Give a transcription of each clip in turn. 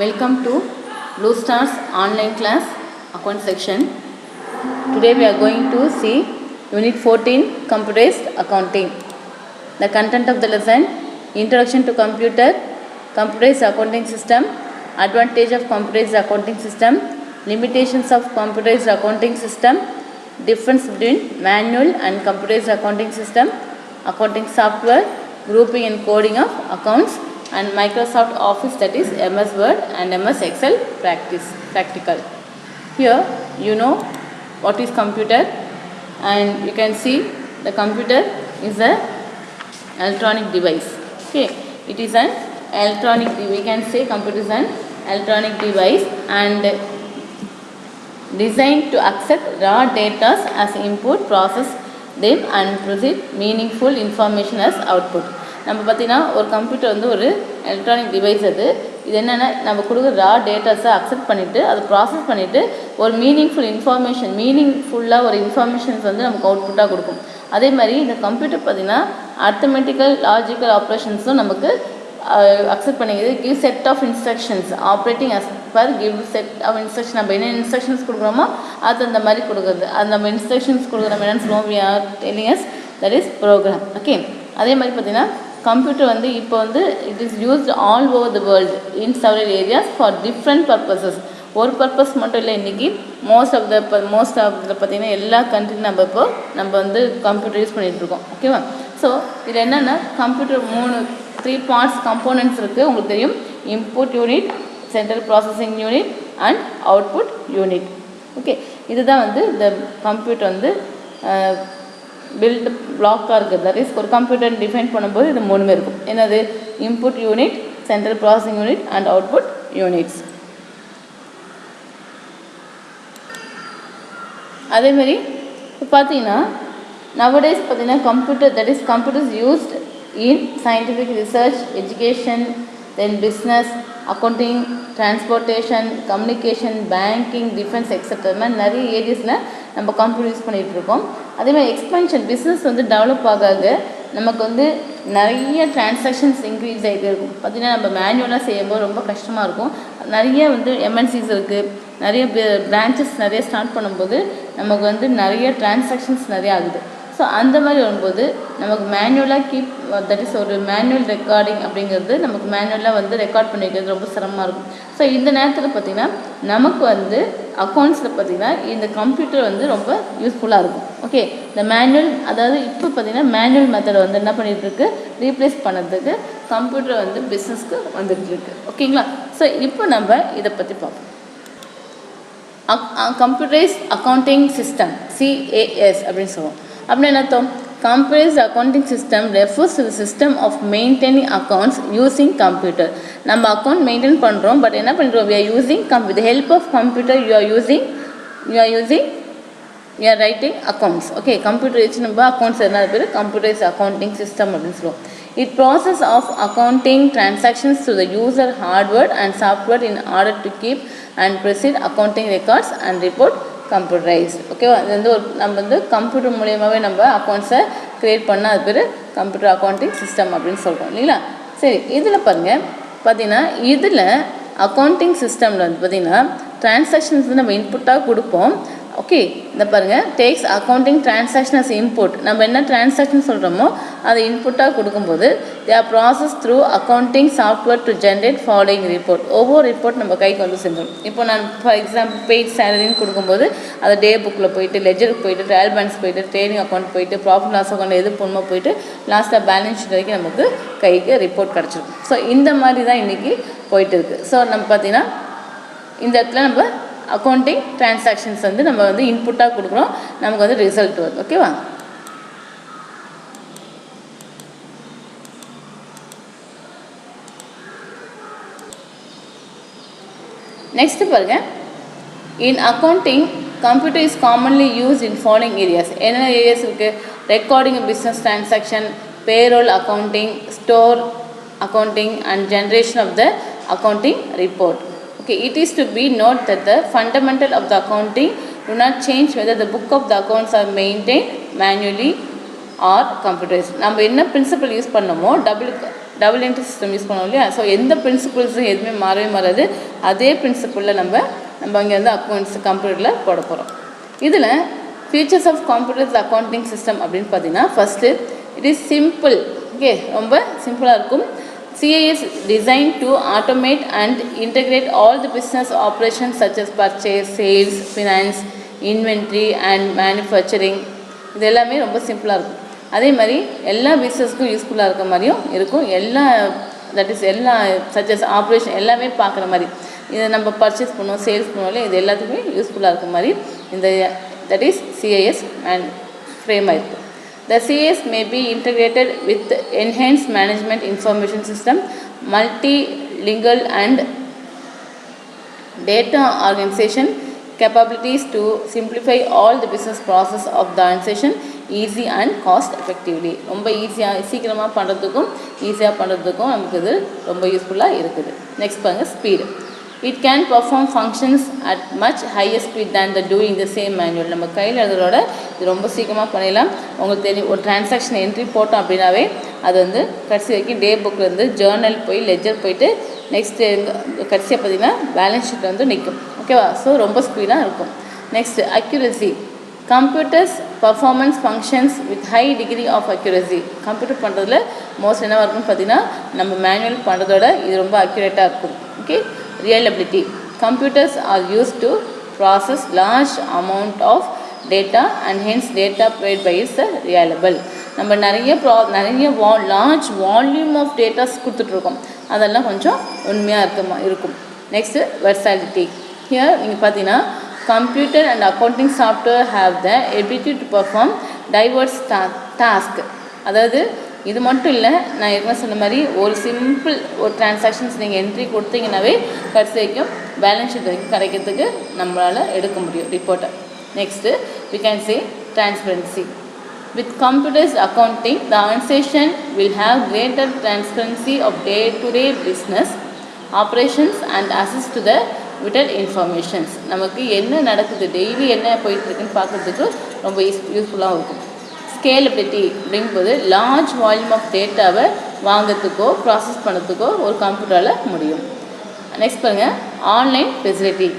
Welcome to Blue Stars online class account section. Today we are going to see Unit 14 Computerized Accounting. The content of the lesson: Introduction to Computer, Computerized Accounting System, Advantage of Computerized Accounting System, Limitations of Computerized Accounting System, Difference between Manual and Computerized Accounting System, Accounting Software, Grouping and Coding of Accounts, and Microsoft Office, that is MS Word and MS Excel practical. Here you know what is computer, and you can see the computer is a electronic device. Okay, it is an electronic, we can say computer is an electronic device and designed to accept raw data as input, process them and proceed meaningful information as output. நம்ம பார்த்தீங்கன்னா ஒரு computer வந்து ஒரு electronic device. இது என்னென்னா நம்ம கொடுக்குற ரா டேட்டாஸை accept பண்ணிவிட்டு அதை ப்ராசஸ் பண்ணிவிட்டு ஒரு மீனிங்ஃபுல்லாக ஒரு இன்ஃபர்மேஷன்ஸ் வந்து நமக்கு அவுட்புட்டாக கொடுக்கும். அதே மாதிரி இந்த கம்ப்யூட்டர் பார்த்திங்கன்னா அர்த்தமெட்டிக்கல் லாஜிக்கல் ஆப்ரேஷன்ஸும் நமக்கு அக்செப்ட் பண்ணிக்குது. Give set of instructions operating as per give set of instruction. நம்ம என்ன இன்ஸ்ட்ரக்ஷன்ஸ் கொடுக்குறோமோ அது அந்த மாதிரி கொடுக்குறது. அது நம்ம இன்ஸ்ட்ரக்ஷன்ஸ் கொடுக்குற என்னன்னு சொல்லுவோம், we are telling us that is program. Okay, அதே மாதிரி பார்த்திங்கன்னா கம்ப்யூட்டர் வந்து இப்போ வந்து it is used all over the world in several areas for different purposes. ஒரு பர்பஸ் மட்டும் இல்லை, இன்றைக்கி மோஸ்ட் ஆஃப் த பார்த்திங்கன்னா எல்லா கண்ட்ரிலும் நம்ம வந்து கம்ப்யூட்டர் யூஸ் பண்ணிகிட்ருக்கோம். ஓகேவா? ஸோ இது என்னென்னா கம்ப்யூட்டர் 3 பார்ட்ஸ் கம்போனன்ட்ஸ் இருக்குது. உங்களுக்கு தெரியும், input unit, central processing unit and output unit. Okay, இதுதான் வந்து இந்த கம்ப்யூட்டர் வந்து பில்ட் பிளாக்காக இருக்குது. தட் இஸ் ஒரு கம்ப்யூட்டர் டிஃபைன் பண்ணும்போது இது 3 இருக்கும். என்னது? Input unit, central processing unit and output units. அதேமாரி இப்போ பார்த்தீங்கன்னா nowadays பார்த்தீங்கன்னா computer, that is computers used in scientific research, education, then business, accounting, transportation, communication, banking, defence etcetera. இது மாதிரி நிறைய ஏரியாஸில் நம்ம கம்ப்யூட்டர் யூஸ் பண்ணிகிட்டு இருக்கோம். அதேமாதிரி எக்ஸ்பென்ஷன், பிஸ்னஸ் வந்து டெவலப் ஆக நமக்கு வந்து நிறைய டிரான்சாக்ஷன்ஸ் இன்க்ரீஸ் ஆகிட்டே இருக்கும். பார்த்திங்கன்னா நம்ம மேனுவலாக செய்யும்போது ரொம்ப கஷ்டமாக இருக்கும். நிறைய வந்து எம்என்சிஸ் இருக்குது, நிறைய பிரான்ச்சஸ் நிறைய ஸ்டார்ட் பண்ணும்போது நமக்கு வந்து நிறைய டிரான்சாக்ஷன்ஸ் நிறைய ஆகுது. ஸோ அந்த மாதிரி வரும்போது நமக்கு மேனுவலாக தட் இஸ் ஒரு மேனுவல் ரெக்கார்டிங் அப்படிங்கிறது நமக்கு மேனுவலாக வந்து ரெக்கார்ட் பண்ணி வைக்கிறது ரொம்ப சிரமமாக இருக்கும். ஸோ இந்த நேரத்தில் பார்த்திங்கன்னா நமக்கு வந்து அக்கௌண்ட்ஸில் பார்த்திங்கன்னா இந்த கம்ப்யூட்டர் வந்து ரொம்ப யூஸ்ஃபுல்லாக இருக்கும். ஓகே, இந்த மேனுவல், அதாவது இப்போ பார்த்திங்கன்னா மேனுவல் மெத்தடை வந்து என்ன பண்ணிகிட்ருக்கு, ரீப்ளேஸ் பண்ணுறதுக்கு கம்ப்யூட்டர் வந்து பிஸ்னஸ்க்கு வந்துட்டுருக்கு. ஓகேங்களா? ஸோ இப்போ நம்ம இதை பற்றி பார்ப்போம். கம்ப்யூட்டரைஸ்ட் அக்கௌண்டிங் சிஸ்டம், CAS அப்படின்னு சொல்லுவோம். அப்படின்னா என்ன அர்த்தம்? Computerized accounting system refers to the system of maintaining accounts using computer. நம்ம அக்கௌண்ட் மெயின்டைன் பண்ணுறோம், பட் என்ன பண்ணுறோம், we are using with the help of computer you are writing accounts. Okay, computer வச்சு நம்ம அக்கௌண்ட்ஸ் என்ன பேர் computerized accounting system அப்படின்னு சொல்லுவோம். It process of accounting transactions to the user hardware and software in order to keep and proceed accounting records and report computerised. ஓகேவா? இது வந்து நம்ம வந்து கம்ப்யூட்டர் மூலியமாகவே நம்ம அக்கௌண்ட்ஸை க்ரியேட் பண்ணால் அது பேர் கம்ப்யூட்டர் அக்கௌண்டிங் சிஸ்டம் அப்படின்னு சொல்கிறோம் இல்லைங்களா? சரி, இதில் பார்த்தீங்கன்னா இதில் அக்கௌண்டிங் சிஸ்டமில் வந்து பார்த்திங்கன்னா டிரான்சாக்ஷன்ஸ் வந்து நம்ம இன்புட்டாக கொடுப்போம். ஓகே, இந்த பாருங்கள், tax accounting transaction as input. நம்ம என்ன டிரான்சாக்ஷன் சொல்கிறோமோ அதை இன்புட்டாக கொடுக்கும்போது they are process through accounting software to generate following report. ஒவ்வொரு ரிப்போர்ட் நம்ம கைக்கு வந்து செஞ்சிடும். இப்போ நான் ஃபார் எக்ஸாம்பிள் பெய்ட் சேலரின்னு கொடுக்கும்போது அதை டே புக்கில் போயிட்டு, லெஜருக்கு போயிட்டு, ட்ரையல் பேலன்ஸ் போயிட்டு, ட்ரேடிங் அக்கௌண்ட் போயிட்டு, ப்ராஃபிட் லாஸ் அக்கௌண்ட் எது போகணுமோ போயிட்டு லாஸ்ட்டாக பேலன்ஸ் ஷீட் வரைக்கும் நமக்கு கைக்கு ரிப்போர்ட் கிடச்சிருக்கும். ஸோ இந்த மாதிரி தான் இன்றைக்கி போயிட்டு இருக்குது. ஸோ நம்ம பார்த்திங்கன்னா இந்த இடத்துல நம்ம அக்கௌண்டிங் டிரான்சாக்ஷன்ஸ் வந்து நம்ம வந்து இன்புட்டாக கொடுக்குறோம், நமக்கு வந்து ரிசல்ட் வருது. ஓகேவா? நெக்ஸ்ட் பாருங்க, in accounting computer is commonly use in following areas. என்னென்ன ஏரியாஸ் இருக்குது? Recording business transaction, payroll accounting, store accounting and generation of the accounting report. Okay, it is to be noted that the fundamental of the accounting do not change whether the book of the accounts are maintained manually or computerized. நம்ம என்ன principle use பண்ணோமோ double entry system use பண்ணுவோம் இல்லையா. So எந்த பிரின்சிபிள்ஸும் எதுவுமே மாறவே மாறாது. அதே பிரின்சிபிளில் நம்ம அங்கே வந்து அக்கௌண்ட்ஸ் கம்ப்யூட்டரில் போட போகிறோம். இதில் features of computers accounting system அப்படின்னு பார்த்தீங்கன்னா first it is simple. Okay, ரொம்ப சிம்பிளாக இருக்கும். CAS designed to automate and integrate all the business operations such as purchase, sales, finance, inventory and manufacturing. இது எல்லாமே ரொம்ப சிம்பிளாக இருக்கும். அதே மாதிரி எல்லா பிஸ்னஸ்க்கும் யூஸ்ஃபுல்லாக இருக்க மாதிரியும் இருக்கும். எல்லா தட் இஸ் எல்லா சச்சஸ் ஆப்ரேஷன் எல்லாமே பார்க்குற மாதிரி இதை நம்ம பர்ச்சேஸ் பண்ணுவோம், சேல்ஸ் பண்ணுவோம், இது எல்லாத்துக்குமே யூஸ்ஃபுல்லாக இருக்க மாதிரி இந்த that is CAS and frame ஆயிருக்கு. The CAS may be integrated with enhanced management information system, multilingual and data organization capabilities to simplify all the business process of the organization easy and cost effectively. ரொம்ப ஈஸியாக சீக்கிரமாக பண்ணுறதுக்கும் ஈஸியாக பண்ணுறதுக்கும் நமக்கு இது ரொம்ப யூஸ்ஃபுல்லாக இருக்குது. நெக்ஸ்ட் பாருங்கள் speed. It can perform functions at much higher speed than the doing the same manual. நம்ம கையில் எழுதுறதோட இது ரொம்ப சீக்கிரமாக பண்ணிடலாம். உங்களுக்கு தெரியும், ஒரு டிரான்சாக்ஷன் என்ட்ரி போட்டோம் அப்படின்னாவே அது வந்து கடைசி வரைக்கும் டே புக்கில் இருந்து ஜேர்னல் போய் லெஜர் போயிட்டு நெக்ஸ்ட்டு கடைசியாக பார்த்திங்கன்னா பேலன்ஸ் ஷீட் வந்து நிற்கும். ஓகேவா? ஸோ ரொம்ப ஸ்பீடாக இருக்கும். Next accuracy. Computers performance functions with high degree of accuracy. Computer பண்ணுறதுல மோஸ்ட் என்னவாக இருக்குன்னு பார்த்தீங்கன்னா நம்ம மேனுவல் பண்ணுறதோட இது ரொம்ப அக்யூரேட்டாக இருக்கும். Okay. Reliability. Computers are used to process large amount of data and hence data provided by is reliable. நம்ம நிறைய லார்ஜ் வால்யூம் ஆஃப் டேட்டாஸ் கொடுத்துட்ருக்கோம், அதெல்லாம் கொஞ்சம் உண்மையாக இருக்கும். நெக்ஸ்ட்டு வெர்சாலிட்டி. ஹியர் நீங்கள் பார்த்தீங்கன்னா computer and accounting software have the ability to perform divorce task. அதாவது இது மட்டும் இல்லை, நான் ஏற்கனவே சொன்ன மாதிரி ஒரு சிம்பிள் ஒரு டிரான்சாக்ஷன்ஸ் நீங்கள் என்ட்ரி கொடுத்தீங்கன்னாவே கடைசி வரைக்கும் பேலன்ஸ் ஷீட் வரைக்கும் கிடைக்கிறதுக்கு நம்மளால் எடுக்க முடியும் ரிப்போர்ட்டை. Next we can say transparency. With computers accounting, the organization will have greater transparency of day-to-day business operations and access to the vital informations. நமக்கு என்ன நடக்குது, டெய்லி என்ன போயிட்டுருக்குன்னு பார்க்குறதுக்கு ரொம்ப யூஸ்ஃபுல்லாக இருக்கும். ஸ்கேலபிலிட்டி அப்படிங்கும்போது லார்ஜ் வால்யூம் ஆஃப் டேட்டாவை வாங்கிறதுக்கோ ப்ராசஸ் பண்ணுறதுக்கோ ஒரு கம்ப்யூட்டரால் முடியும். நெக்ஸ்ட் பாருங்கள் online facility.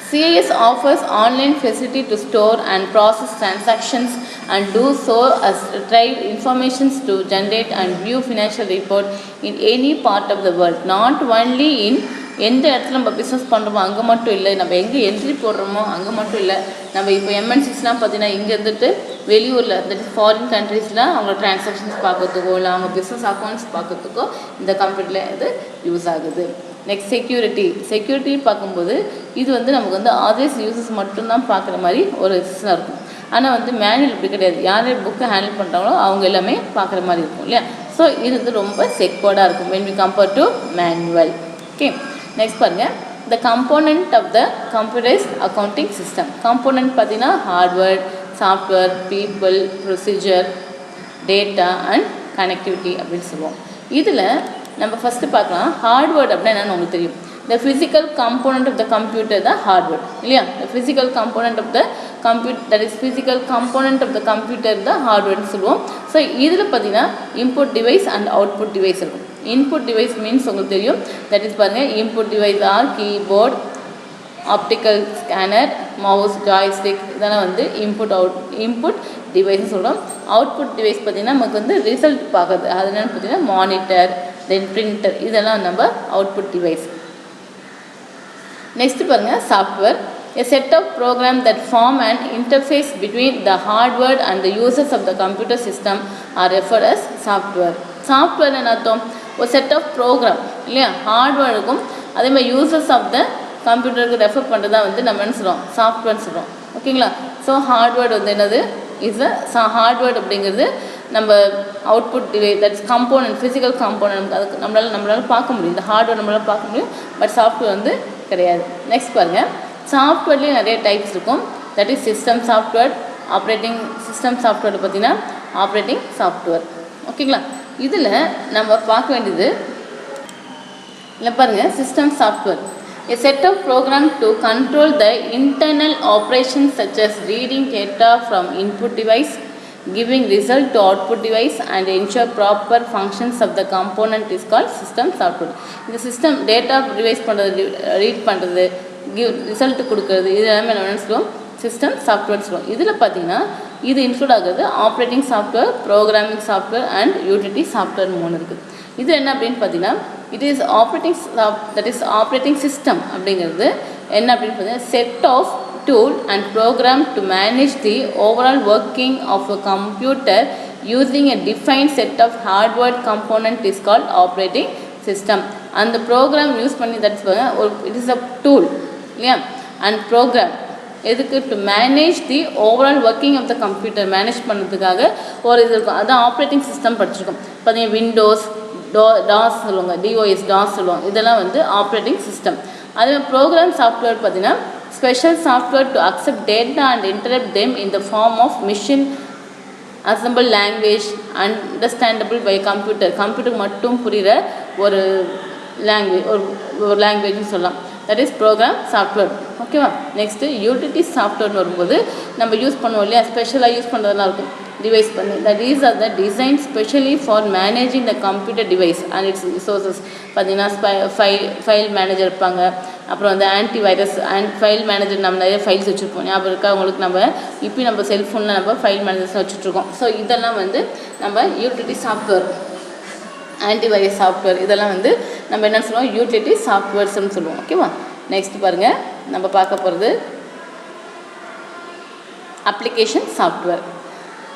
CAS offers online facility to store and process transactions and do so as retrieve informations to generate and view financial report in any part of the world. Not only in எந்த இடத்துல நம்ம business பண்ணுறோமோ அங்கே மட்டும் இல்லை, நம்ம எங்கே entry போடுறோமோ அங்கே மட்டும் இல்லை, நம்ம இப்போ MNCஸ்லாம் பார்த்தீங்கன்னா இங்கே இருந்துட்டு வெளியூரில் தட் இஸ் ஃபாரின் கண்ட்ரீஸில் அவங்க ட்ரான்சாக்ஷன்ஸ் பார்க்கறதுக்கோ இல்லை அவங்க பிஸ்னஸ் அக்கௌண்ட்ஸ் பார்க்கறதுக்கோ இந்த கம்ப்யூட்டரில் இது யூஸ் ஆகுது. நெக்ஸ்ட் செக்யூரிட்டி பார்க்கும்போது இது வந்து நமக்கு வந்து ஆதரைஸ் யூசர்ஸ் மட்டும்தான் பார்க்குற மாதிரி ஒரு சிஸ்டம் இருக்கும். ஆனால் வந்து மேனுவல் இப்படி கிடையாது, யார் புக்கை ஹேண்டில் பண்ணுறாங்களோ அவங்க எல்லாமே பார்க்குற மாதிரி இருக்கும் இல்லையா. ஸோ இது வந்து ரொம்ப செக்யூர்டாக இருக்கும் when we compare to manual. Okay. Next பாருங்கள் the component of the computerised accounting system. Component பார்த்தீங்கன்னா hardware, software, people, procedure, data and connectivity அப்படின்னு சொல்லுவோம். இதில் நம்ம ஃபஸ்ட்டு பார்க்கலாம் ஹார்ட்வேர் அப்படின்னா என்னென்னு உங்களுக்கு தெரியும். The physical component of the computer தான் ஹார்ட்வேர் இல்லையா. The physical component of the computer that is physical component of the computer தான் ஹார்ட்வேர்னு சொல்லுவோம். ஸோ இதில் பார்த்தீங்கன்னா input device and output device இருக்கும். இன்புட் டிவைஸ் மீன்ஸ் உங்களுக்கு தெரியும், தட் இஸ் பாருங்கள் input device are keyboard, optical scanner, mouse, joystick, இதெல்லாம் வந்து இன்புட் டிவைஸ்னு சொல்கிறோம். அவுட்புட் டிவைஸ் பார்த்திங்கன்னா நமக்கு வந்து ரிசல்ட் பார்க்குறது, அது என்னென்னு பார்த்தீங்கன்னா மானிட்டர், தென் பிரிண்டர், இதெல்லாம் நம்ம அவுட்புட் டிவைஸ். நெக்ஸ்ட் பாருங்கள் software. A set of programs that form an interface between the hardware and the users of the computer system are referred as software. Software என்ன அர்த்தம்? ஒரு செட் ஆஃப் ப்ரோக்ராம் இல்லையா, ஹார்ட்வேருக்கும் அதே மாதிரி users of the கம்ப்யூட்டருக்கு refer பண்ணுறதா வந்து நம்ம என்ன சொல்கிறோம், சாஃப்ட்வேர்னு சொல்கிறோம். ஓகேங்களா. ஸோ ஹார்ட்வேர் வந்து என்னது இஸ் ஹார்ட்வேர் அப்படிங்கிறது நம்ம output device that is component, physical component, அதுக்கு நம்மளால் பார்க்க முடியும். இந்த ஹார்ட்வேர் நம்மளால் பார்க்க முடியும், பட் சாஃப்ட்வேர் வந்து கிடையாது. நெக்ஸ்ட் பாருங்கள் சாஃப்ட்வேர்லேயே நிறைய டைப்ஸ் இருக்கும். That is system software, operating system software பார்த்தீங்கன்னா ஆப்ரேட்டிங் சாஃப்ட்வேர். ஓகேங்களா. இதில் நம்ம பார்க்க வேண்டியது இல்லை பாருங்கள் system software. A set of programs to control the internal operations such as reading data from input device, giving result to output device and ensure proper functions of the component is called system software. இந்த system data device பண்ணுறது, read பண்ணுறது, give result கொடுக்குறது, இது எல்லாமே என்ன சொல்லுவோம், system software சொல்லுவோம். இதில் பார்த்தீங்கன்னா இது இன்க்ளூட் ஆகுது operating software, programming software and utility software 3 இருக்குது. இது என்ன அப்படின்னு பார்த்தீங்கன்னா இட் இஸ் ஆப்ரேட்டிங் சிஸ்டம் அப்படிங்கிறது என்ன அப்படின்னு பார்த்தீங்கன்னா set of tool and program to manage the overall working of a computer using a defined set of hardware component is called operating system. And the program use பண்ணி that it is a tool இல்லையா and program எதுக்கு to manage the overall working of the computer manage பண்ணுறதுக்காக ஒரு இது இருக்கும். அதான் operating system படிச்சிருக்கோம். பார்த்தீங்கன்னா விண்டோஸ் டாஸ் சொல்லுவாங்க, டிஓஎஸ் டாஸ் சொல்லுவாங்க, இதெல்லாம் ஆப்ரேட்டிங் சிஸ்டம். அதே ப்ரோக்ராம் சாஃப்ட்வேர் பார்த்தீங்கன்னா special software to accept data and interrupt them in the form of machine assemble language understandable by கம்ப்யூட்டருக்கு மட்டும் புரிகிற ஒரு லாங்குவேஜ்னு சொல்லலாம். That is program software. ஓகேவா. நெக்ஸ்ட்டு யூட்டிலிட்டி சாஃப்ட்வேர்னு வரும்போது நம்ம யூஸ் பண்ணுவோம் இல்லையா, ஸ்பெஷலாக யூஸ் பண்ணுறதுலாம் இருக்கும் டிவைஸ் பண்ணி. That is R the design specially for managing the computer device and it's resources. பார்த்தீங்கன்னா ஃபைல் மேனேஜர் இருப்பாங்க, அப்புறம் anti virus and file manager. நம்ம நிறைய ஃபைல்ஸ் வச்சுருப்போம், ஞாபகம் இருக்கா அவங்களுக்கு? நம்ம செல்ஃபோனில் நம்ம ஃபைல் மேனேஜர்ஸ் வச்சுட்ருக்கோம். ஸோ இதெல்லாம் நம்ம யூட்டிலிட்டி சாஃப்ட்வேர், ஆன்டிவைரஸ் சாஃப்ட்வேர், இதெல்லாம் நம்ம என்ன சொல்லுவோம், யூட்டிலிட்டி சாஃப்ட்வேர்ஸ்னு சொல்லுவோம். ஓகேவா. நெக்ஸ்ட் பாருங்கள், நம்ம பார்க்க போகிறது application software.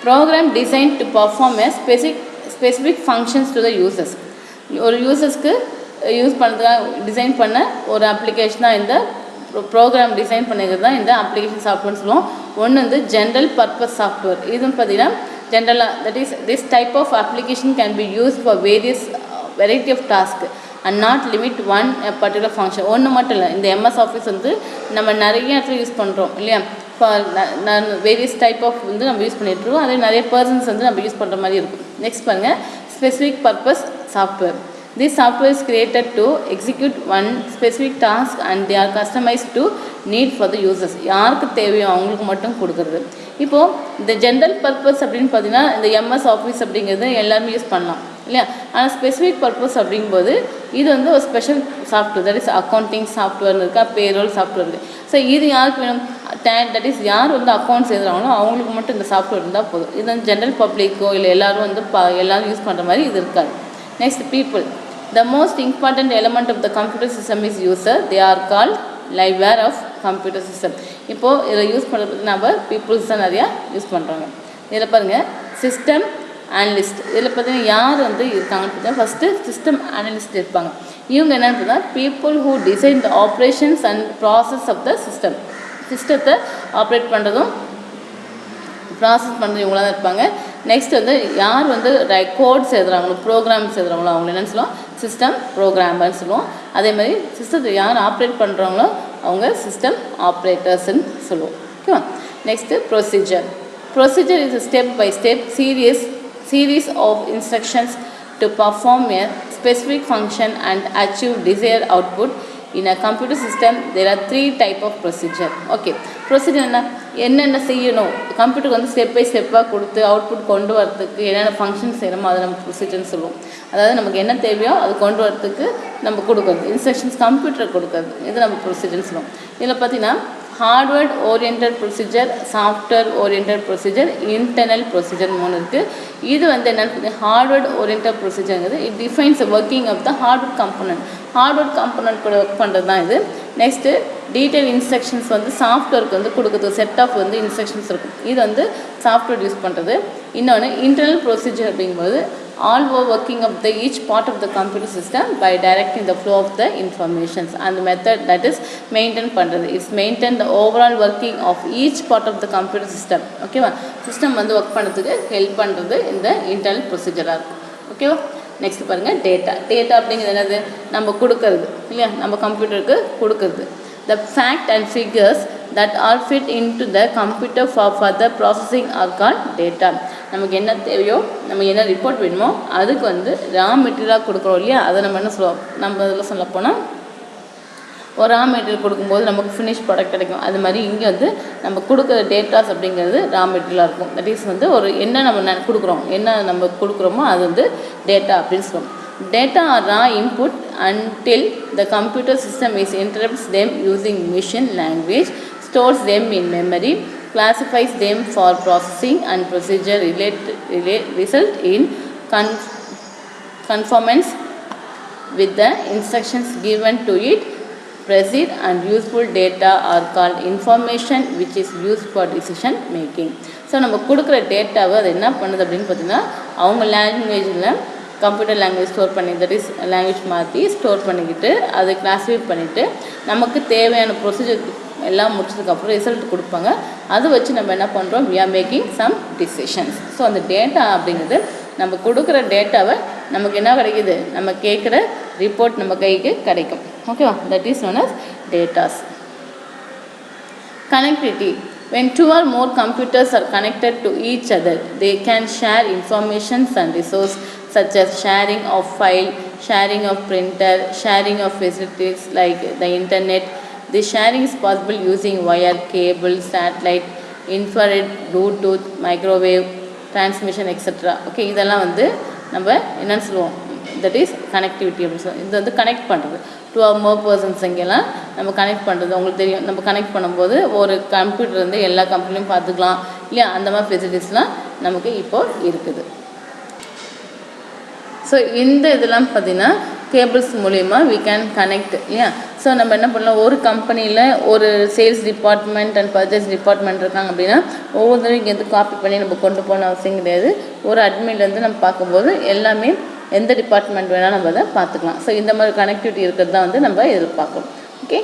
Program design to perform a specific functions to the users. ஒரு யூசர்ஸ்க்கு யூஸ் பண்ணுறதுக்காக டிசைன் பண்ண ஒரு அப்ளிகேஷன் தான் இந்த ப்ரோக்ராம் டிசைன் பண்ணிக்கிறது தான் இந்த அப்ளிகேஷன் சாஃப்ட்வேர்னு சொல்லுவோம். ஒன்று ஜென்ரல் பர்பஸ் சாஃப்ட்வேர். இதுன்னு பார்த்தீங்கன்னா ஜென்ரலாக that is this type of application can be use for various variety of task and not limit one particular function. ஒன்று மட்டும் இல்லை, இந்த எம்எஸ் ஆஃபீஸ் நம்ம நிறைய இடத்துல யூஸ் பண்ணுறோம் இல்லையா. வேரியஸ் டைப் ஆஃப் நம்ம யூஸ் பண்ணிகிட்ருக்கோம். அதே நிறைய பர்சன்ஸ் நம்ம யூஸ் பண்ணுற மாதிரி இருக்கும். நெக்ஸ்ட் பாருங்கள், specific purpose software. This software is created to execute one specific task and they are customized to need for the users. யாருக்கு தேவையோ அவங்களுக்கு மட்டும் கொடுக்குறது. இப்போது இந்த ஜென்ரல் பர்பஸ் அப்படின்னு பார்த்தீங்கன்னா இந்த எம்எஸ் ஆஃபீஸ் அப்படிங்கிறது எல்லாருமே யூஸ் பண்ணலாம் இல்லையா. ஆனால் ஸ்பெசிஃபிக் பர்பஸ் அப்படிங்கும்போது இது ஒரு special software. That is accounting சாஃப்ட்வேர்னு இருக்கா, பேரோல் சாஃப்ட்வேர் இருக்குது. ஸோ இது யாருக்கு வேணும், தட் இஸ் யார் அக்கௌண்ட்ஸ் எழுதுறாங்களோ அவங்களுக்கு மட்டும் இந்த சாஃப்ட்வேர் இருந்தால் போதும். இது ஜென்ரல் பப்ளிக்கோ இல்லை எல்லோரும் எல்லோரும் யூஸ் பண்ணுற மாதிரி இது இருக்காது. Next, people. The most important element of the computer system is user. They are called liveware of computer system. இப்போ இதில் யூஸ் பண்ணுறது நம்ம பீப்புள்ஸ் தான் நிறையா யூஸ் பண்ணுறாங்க. இதில் பாருங்கள், சிஸ்டம் அனலிஸ்ட். இதில் பார்த்தீங்கன்னா யார் இருக்காங்கன்னு பார்த்தீங்கன்னா ஃபஸ்ட்டு சிஸ்டம் அனலிஸ்ட் இருப்பாங்க. இவங்க என்னென்னு பார்த்தீங்கன்னா people who design the operations and process of the system. சிஸ்டத்தை ஆப்ரேட் பண்ணுறதும் ப்ராசஸ் பண்ணுறது இவங்களாக தான் இருப்பாங்க. நெக்ஸ்ட் யார் கோட்ஸ் எழுதுறாங்களோ, ப்ரோக்ராம்ஸ் எழுதுறாங்களோ அவங்க என்னென்னு சொல்லுவோம், சிஸ்டம் ப்ரோக்ராமர்னு சொல்லுவோம். அதே மாதிரி சிஸ்டத்தை யார் ஆப்ரேட் பண்ணுறாங்களோ அவங்க சிஸ்டம் ஆப்ரேட்டர்ஸ்ன்னு சொல்லுவோம். ஓகேவா. Next procedure. Procedure is step by step series of instructions to perform a specific function and achieve desire output. In a computer system, there are 3 type of procedure. Okay, procedure என்னென்ன செய்யணும், கம்ப்யூட்டருக்கு step by ஸ்டெப்பாக கொடுத்து output கொண்டு வரதுக்கு என்னென்ன functions செய்யணுமோ அதை நம்ம ப்ரொசீஜர்னு சொல்லுவோம். அதாவது நமக்கு என்ன தேவையோ அது கொண்டு வரதுக்கு நம்ம கொடுக்குறது, இன்ஸ்ட்ரக்ஷன்ஸ் கம்ப்யூட்டர் கொடுக்குறது, இது நம்ம ப்ரொசீஜர்னு சொல்லுவோம். இதில் பார்த்தீங்கன்னா hardware orient procedure, software orient procedure, internal procedure 3 இருக்குது. இது என்னென்னு ஹார்ட்வேர் ஓரியன்ட் ப்ரொசீஜருங்கிறது it defines working of the hardware component. Hardware component கூட ஒர்க் பண்ணுறது தான் இது. நெக்ஸ்ட்டு டீட்டெயில் இன்ஸ்ட்ரக்ஷன்ஸ் சாஃப்ட்வேருக்கு கொடுக்குறது செட் ஆஃப் இன்ஸ்ட்ரக்ஷன்ஸ் இருக்கும். இது சாஃப்ட்வேர் யூஸ் பண்ணுறது. இன்னொன்று இன்டர்னல் ப்ரொசீஜர் அப்படிங்கும்போது all over working of the each part of the computer system by directing the flow of the informations and the method that is maintain பண்றது. It's maintain the overall working of each part of the computer system. ஓகேவா. System work பண்ணுறதுக்கு help பண்ணுறது இந்த internal ப்ரொசீஜராக இருக்கும். ஓகேவா. Next பாருங்கள், data. Data அப்படிங்கிறது என்னது, நம்ம கொடுக்கறது இல்லையா, நம்ம கம்ப்யூட்டருக்கு கொடுக்கறது. The fact and figures that are fit into the computer for further processing are called data. நமக்கு என்ன தேவையோ, நம்ம என்ன ரிப்போர்ட் வேணுமோ அதுக்கு ரா மெட்டீரியலாக கொடுக்குறோம் இல்லையா, அதை நம்ம என்ன சொல்லுவோம், நம்ம இதில் சொல்ல போனால் ஒரு ரா மெட்டீரியல் கொடுக்கும்போது நமக்கு ஃபினிஷ் ப்ராடக்ட் கிடைக்கும். அது மாதிரி இங்கே வந்து நம்ம கொடுக்குற டேட்டாஸ் அப்படிங்கிறது ரா மெட்டீரியலாக இருக்கும். தட் இஸ் வந்து ஒரு என்ன நம்ம கொடுக்குறோம், என்ன நம்ம கொடுக்குறோமோ அது வந்து டேட்டா அப்படின்னு சொல்லுவோம். Data are raw input until the computer system is interprets them using machine language, stores them in memory, classifies them for processing, and procedure result in conformance with the instructions given to it. Precise and useful data are called information which is used for decision making. So நம்ம கொடுக்குற டேட்டாவை அது என்ன பண்ணுது அப்படின்னு பார்த்தீங்கன்னா அவங்க லாங்குவேஜில் கம்ப்யூட்டர் லாங்குவேஜ் ஸ்டோர் பண்ணி, தட் இஸ் லாங்குவேஜ் மாற்றி ஸ்டோர் பண்ணிக்கிட்டு அதை கிளாஸிஃபை பண்ணிவிட்டு நமக்கு தேவையான ப்ரொசீஜர் எல்லாம் முடிச்சதுக்கப்புறம் ரிசல்ட் கொடுப்பாங்க. அதை வச்சு நம்ம என்ன பண்ணுறோம், we are making some decisions. So அந்த டேட்டா அப்படிங்கிறது நம்ம கொடுக்குற டேட்டாவை நமக்கு என்ன கிடைக்கிது, நம்ம கேட்குற ரிப்போர்ட் நம்ம கைக்கு கிடைக்கும். ஓகேவா, that is known as datas. Connectivity. When two or more computers are connected to each other, they can share information and resources such as sharing of file, sharing of printer, sharing of facilities like the internet. The sharing is possible using wire, cable, satellite, infrared, Bluetooth, microwave, transmission, etc. Okay, இதெல்லாம் வந்து நம்ம என்னன்னு சொல்லுவோம், that is connectivity அப்படின்னு சொல்லுவோம். இது வந்து connect பண்ணுறது, 2 or more persons இங்கெல்லாம் நம்ம கனெக்ட் பண்ணுறது. உங்களுக்கு தெரியும், நம்ம கனெக்ட் பண்ணும்போது ஒரு கம்ப்யூட்டர் வந்து எல்லா கம்பெனிலையும் பார்த்துக்கலாம் இல்லையா, அந்த மாதிரி ஃபெசிலிட்டிஸ்லாம் நமக்கு இப்போது இருக்குது. ஸோ இந்த இதெல்லாம் பார்த்திங்கன்னா கேபிள்ஸ் மூலிமா வி கேன் கனெக்ட் இல்லையா. ஸோ நம்ம என்ன பண்ணலாம், ஒரு கம்பெனியில் ஒரு sales department and purchase department இருக்காங்க அப்படின்னா ஒவ்வொருத்தரும் இங்கேருந்து காப்பி பண்ணி நம்ம கொண்டு போன அவசியம் கிடையாது. ஒரு அட்மின்லேருந்து நம்ம பார்க்கும்போது எல்லாமே எந்த டிபார்ட்மெண்ட் வேணால் நம்ம அதை பார்த்துக்கலாம். ஸோ இந்த மாதிரி கனெக்டிவிட்டி இருக்கிறது தான் வந்து நம்ம எதிர்பார்க்கணும். ஓகே.